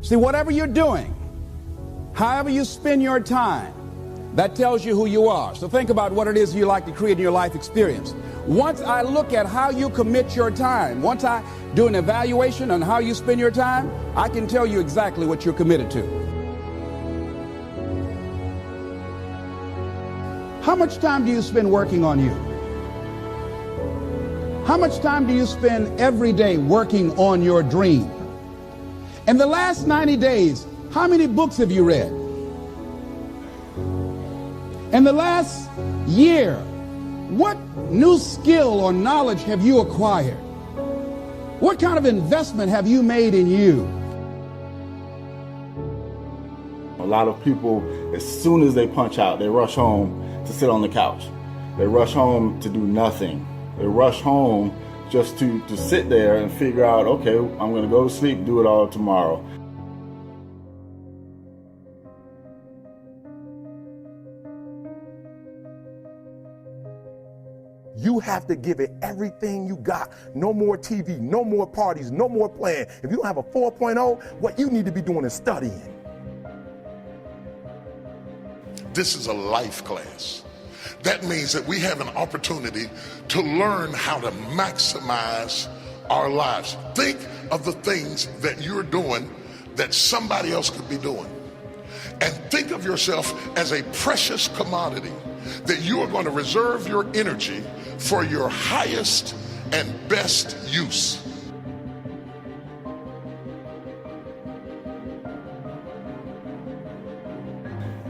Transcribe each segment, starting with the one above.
See, whatever you're doing, however you spend your time, that tells you who you are. So think about what it is you like to create in your life experience. Once I look at how you commit your time, once I do an evaluation on how you spend your time, I can tell you exactly what you're committed to. How much time do you spend working on you? How much time do you spend every day working on your dream? In the last 90 days, how many books have you read? In the last year, what new skill or knowledge have you acquired? What kind of investment have you made in you? A lot of people, as soon as they punch out, they rush home to sit on the couch. They rush home to do nothing. They rush home just to sit there and figure out, okay, I'm going to go to sleep, do it all tomorrow. You have to give it everything you got. No more TV, no more parties, no more playing. If you don't have a 4.0, what you need to be doing is studying. This is a life class. That means that we have an opportunity to learn how to maximize our lives. Think of the things that you're doing that somebody else could be doing. And think of yourself as a precious commodity that you are going to reserve your energy for your highest and best use.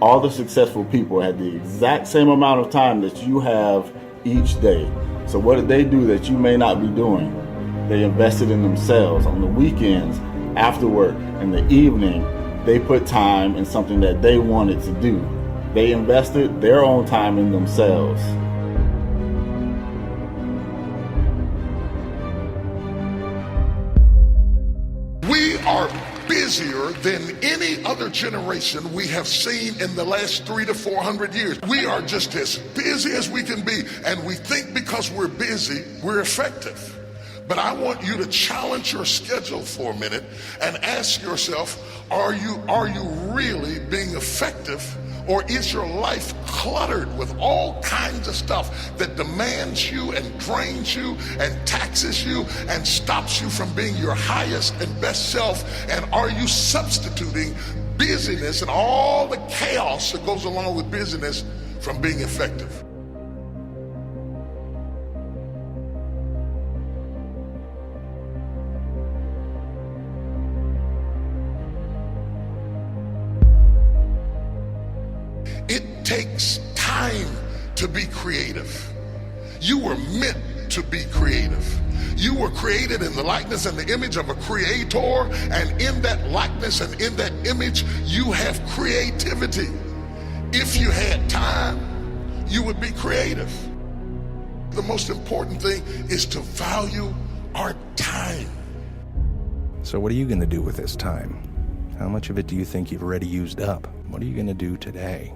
All the successful people had the exact same amount of time that you have each day. So what did they do that you may not be doing? They invested in themselves. On the weekends, after work, in the evening, they put time in something that they wanted to do. They invested their own time in themselves. We are busier than any other generation we have seen in the last 300 to 400 years. We are just as busy as we can be, and we think because we're busy, we're effective. But I want you to challenge your schedule for a minute and ask yourself, are you really being effective? Or is your life cluttered with all kinds of stuff that demands you and drains you and taxes you and stops you from being your highest and best self? And are you substituting busyness and all the chaos that goes along with busyness from being effective? It takes time to be creative. You were meant to be creative. You were created in the likeness and the image of a creator, and in that likeness and in that image, you have creativity. If you had time, you would be creative. The most important thing is to value our time. So what are you going to do with this time? How much of it do you think you've already used up? What are you going to do today?